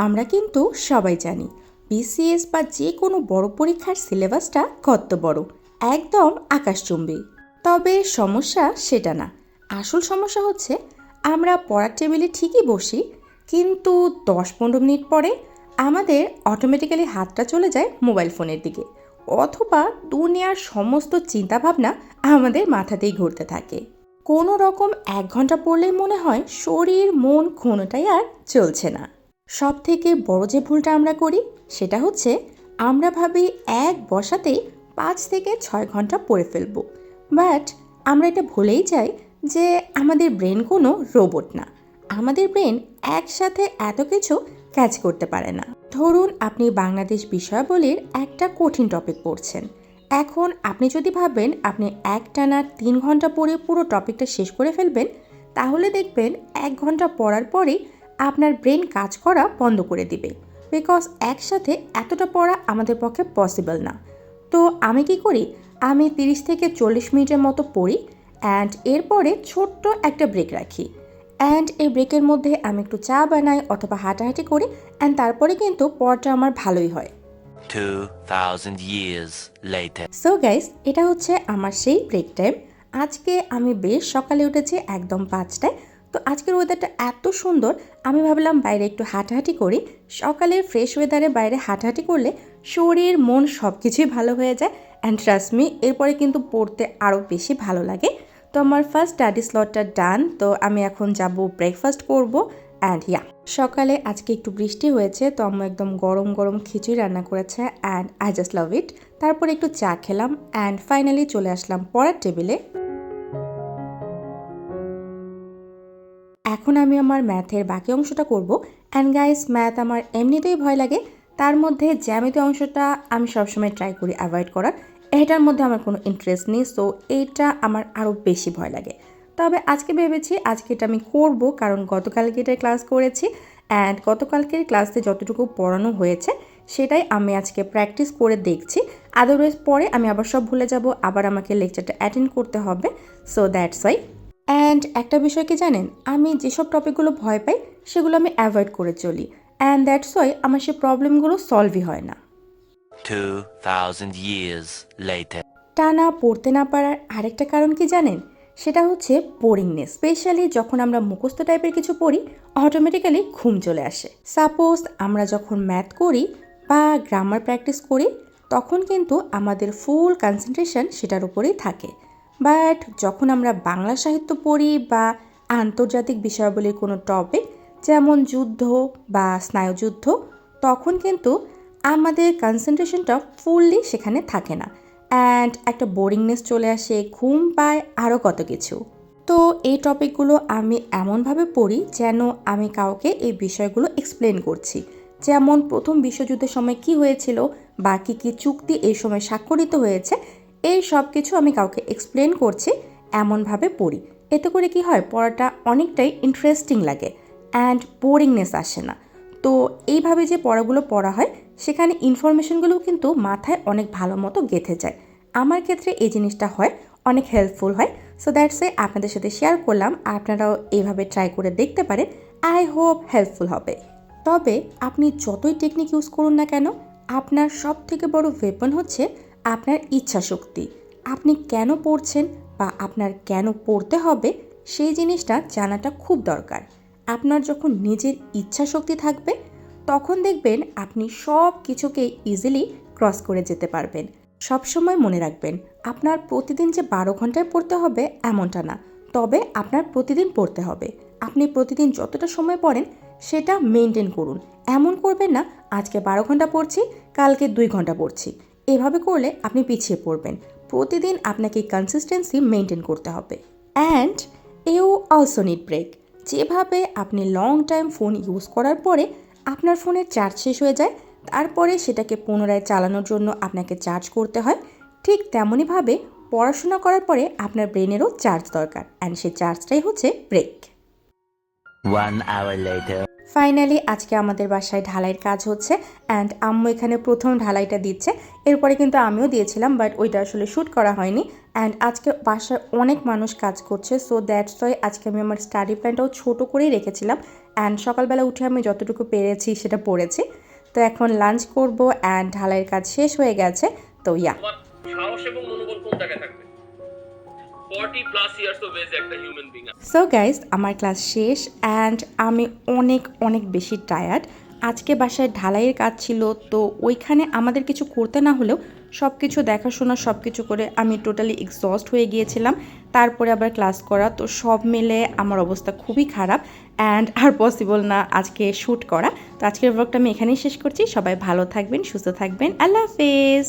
আমরা কিন্তু সবাই জানি বিসিএস বা যে কোনো বড় পরীক্ষার সিলেবাসটা কত বড়, একদম আকাশচুম্বী। তবে সমস্যা সেটা না, আসল সমস্যা হচ্ছে আমরা পড়ার টেবিলে ঠিকই বসি, কিন্তু 10-15 মিনিট পরে আমাদের অটোমেটিক্যালি হাতটা চলে যায় মোবাইল ফোনের দিকে, অথবা দুনিয়ার সমস্ত চিন্তাভাবনা আমাদের মাথাতেই ঘুরতে থাকে। কোনো রকম 1 ঘন্টা পড়লেই মনে হয় শরীর মন কোনোটাই আর চলছে না। সব থেকে বড় যে ভুলটা আমরা করি সেটা হচ্ছে আমরা ভাবি এক বসাতেই 5 থেকে 6 ঘন্টা পড়ে ফেলবো, বাট আমরা এটা ভুলেই যাই যে আমাদের ব্রেন কোনো রোবট না। আমাদের ব্রেন একসাথে এত কিছু ক্যাচ করতে পারে না। ধরুন আপনি বাংলাদেশ বিষয়াবলীর একটা কঠিন টপিক পড়ছেন, এখন আপনি যদি ভাবেন আপনি একটানা 3 ঘন্টা পড়ে পুরো টপিকটা শেষ করে ফেলবেন, তাহলে দেখবেন 1 ঘন্টা পড়ার পরেই আপনার ব্রেন কাজ করা বন্ধ করে দিবে, বিকজ একসাথে এতটা পড়া আমাদের পক্ষে পসিবল না। তো আমি কি করি, আমি 30 থেকে 40 মিনিটের মতো পড়ি অ্যান্ড এরপরে ছোট্ট একটা ব্রেক রাখি, অ্যান্ড এই ব্রেকের মধ্যে আমি একটু চা বানাই অথবা হাঁটাহাঁটি করি, অ্যান্ড তারপরে কিন্তু পড়াটা আমার ভালোই হয়। 2000 years later. সো গাইস, এটা হচ্ছে আমার সেই ব্রেক টাইম। আজকে আমি বেশ সকালে উঠেছি, একদম 5টায়। তো আজকের ওয়েদারটা এত সুন্দর, আমি ভাবলাম বাইরে একটু হাঁটাহাঁটি করি। সকালের ফ্রেশ ওয়েদারে বাইরে হাঁটাহাঁটি করলে শরীর মন সব কিছুই ভালো হয়ে যায়, অ্যান্ড ট্রাস্ট মি, এরপরে কিন্তু পড়তে আরও বেশি ভালো লাগে। তো আমার ফার্স্ট স্টাডি স্লটটা ডান, তো আমি এখন যাব ব্রেকফাস্ট করব। অ্যান্ড ইয়া, সকালে আজকে একটু বৃষ্টি হয়েছে, তো আম্মু একদম গরম গরম খিচুড়ি রান্না করেছে, অ্যান্ড আই জাস্ট লাভ ইট। তারপর একটু চা খেলাম অ্যান্ড ফাইনালি চলে আসলাম পড়ার টেবিলে। এখন আমি আমার ম্যাথের বাকি অংশটা করব। অ্যান্ড গাইস, ম্যাথ আমার এমনিতেই ভয় লাগে, তার মধ্যে জ্যামিতি অংশটা আমি সবসময় ট্রাই করি অ্যাভয়েড করার। এটার মধ্যে আমার কোনো ইন্টারেস্ট নেই, সো এইটা আমার আরও বেশি ভয় লাগে। তবে আজকে ভেবেছি আজকে এটা আমি করব, কারণ গতকালকে এটা ক্লাস করেছি, অ্যান্ড গতকালকের ক্লাসে যতটুকু পড়ানো হয়েছে সেটাই আমি আজকে প্র্যাকটিস করে দেখছি। আদারওয়াইজ পরে আমি আবার সব ভুলে যাব, আবার আমাকে লেকচারটা অ্যাটেন্ড করতে হবে। So that's why. অ্যান্ড একটা বিষয় কি জানেন, আমি যেসব টপিকগুলো ভয় পাই সেগুলো আমি অ্যাভয়েড করে চলি, অ্যান্ড দ্যাটস ওয়াই আমার সেই প্রবলেমগুলো সলভই হয় না। 2000 years later. টানা পড়তে না পারার আরেকটা কারণ কি জানেন, সেটা হচ্ছে বোরিংনেস। স্পেশালি যখন আমরা মুখস্থ টাইপের কিছু পড়ি, অটোমেটিক্যালি ঘুম চলে আসে। সাপোজ আমরা যখন ম্যাথ করি বা গ্রামার প্র্যাকটিস করি, তখন কিন্তু আমাদের ফুল কনসেন্ট্রেশন সেটার উপরেই থাকে। বাট যখন আমরা বাংলা সাহিত্য পড়ি বা আন্তর্জাতিক বিষয়াবলীর কোনো টপিক, যেমন যুদ্ধ বা স্নায়ুযুদ্ধ, তখন কিন্তু আমাদের কনসেন্ট্রেশনটা ফুললি সেখানে থাকে না, অ্যান্ড একটা বোরিংনেস চলে আসে, ঘুম পায়, আরও কত কিছু। তো এই টপিকগুলো আমি এমনভাবে পড়ি যেন আমি কাউকে এই বিষয়গুলো এক্সপ্লেন করছি, যেমন প্রথম বিশ্বযুদ্ধের সময় কি হয়েছিল বা কী কী চুক্তি এই সময় স্বাক্ষরিত হয়েছে, এই সব কিছু আমি কাউকে এক্সপ্লেন করছি, এমনভাবে পড়ি। এতে করে কি হয়, পড়াটা অনেকটাই ইন্টারেস্টিং লাগে অ্যান্ড বোরিংনেস আসে না। তো এইভাবে যে পড়াগুলো পড়া হয়, সেখানে ইনফরমেশনগুলোও কিন্তু মাথায় অনেক ভালো মতো গেঁথে যায়। আমার ক্ষেত্রে এই জিনিসটা হয়, অনেক হেল্পফুল হয়। সো দ্যাটস ওয়াই আপনাদের সাথে শেয়ার করলাম, আপনারাও এইভাবে ট্রাই করে দেখতে পারেন। আই হোপ হেল্পফুল হবে। তবে আপনি যতই টেকনিক ইউজ করুন না কেন, আপনার সব থেকে বড় ওয়েপন হচ্ছে আপনার ইচ্ছা শক্তি। আপনি কেন পড়ছেন বা আপনার কেন পড়তে হবে, সেই জিনিসটা জানাটা খুব দরকার। আপনার যখন নিজের ইচ্ছা শক্তি থাকবে, তখন দেখবেন আপনি সব কিছুকে ইজিলি ক্রস করে যেতে পারবেন। সবসময় মনে রাখবেন, আপনার প্রতিদিন যে 12 ঘন্টায় পড়তে হবে এমনটা না, তবে আপনার প্রতিদিন পড়তে হবে। আপনি প্রতিদিন যতটা সময় পড়েন সেটা মেনটেন করুন। এমন করবেন না আজকে 12 ঘন্টা পড়ছি, কালকে 2 ঘন্টা পড়ছি। এভাবে করলে আপনি পিছিয়ে পড়বেন। প্রতিদিন আপনাকে কনসিস্টেন্সি মেনটেন করতে হবে। And you also need break. যেভাবে আপনি লং টাইম ফোন ইউজ করার পরে আপনার ফোনের চার্জ শেষ হয়ে যায়, তারপরে সেটাকে পুনরায় চালানোর জন্য আপনাকে চার্জ করতে হয়, ঠিক তেমনইভাবে পড়াশোনা করার পরে আপনার ব্রেনেরও চার্জ দরকার, অ্যান্ড সেই চার্জটাই হচ্ছে ব্রেক। 1 hour later. ফাইনালি আজকে আমাদের বাসায় ঢালাইয়ের কাজ হচ্ছে, অ্যান্ড আম্মু এখানে প্রথম ঢালাইটা দিচ্ছে। এরপরে কিন্তু আমিও দিয়েছিলাম, বাট ওইটা আসলে শ্যুট করা হয়নি। অ্যান্ড আজকে বাসায় অনেক মানুষ কাজ করছে, সো দ্যাটস ওয়াই আজকে আমি আমার স্টাডি প্ল্যানটাও ছোটো করেই রেখেছিলাম। অ্যান্ড সকালবেলা উঠে আমি যতটুকু পেরেছি সেটা পড়েছি। তো এখন লাঞ্চ করব অ্যান্ড ঢালাইয়ের কাজ শেষ হয়ে গেছে। তো তোমার সাহস এবং মনোবল কোন জায়গায় থাকবে? 40+ ইয়ার্স অফ এজ একটা হিউম্যান বিং। সো গাইস, আমার ক্লাস শেষ অ্যান্ড আমি অনেক বেশি টায়ার্ড। আজকে বাসায় ঢালাইয়ের কাজ ছিল, তো ওইখানে আমাদের কিছু করতে না হলেও সব কিছু দেখাশোনা সব কিছু করে আমি টোটালি এক্সস্ট হয়ে গিয়েছিলাম। তারপরে আবার ক্লাস করা, তো সব মিলে আমার অবস্থা খুবই খারাপ অ্যান্ড আর পসিবল না আজকে শ্যুট করা। তো আজকের ব্লগটা আমি এখানেই শেষ করছি। সবাই ভালো থাকবেন, সুস্থ থাকবেন। আল্লাহ হাফেজ।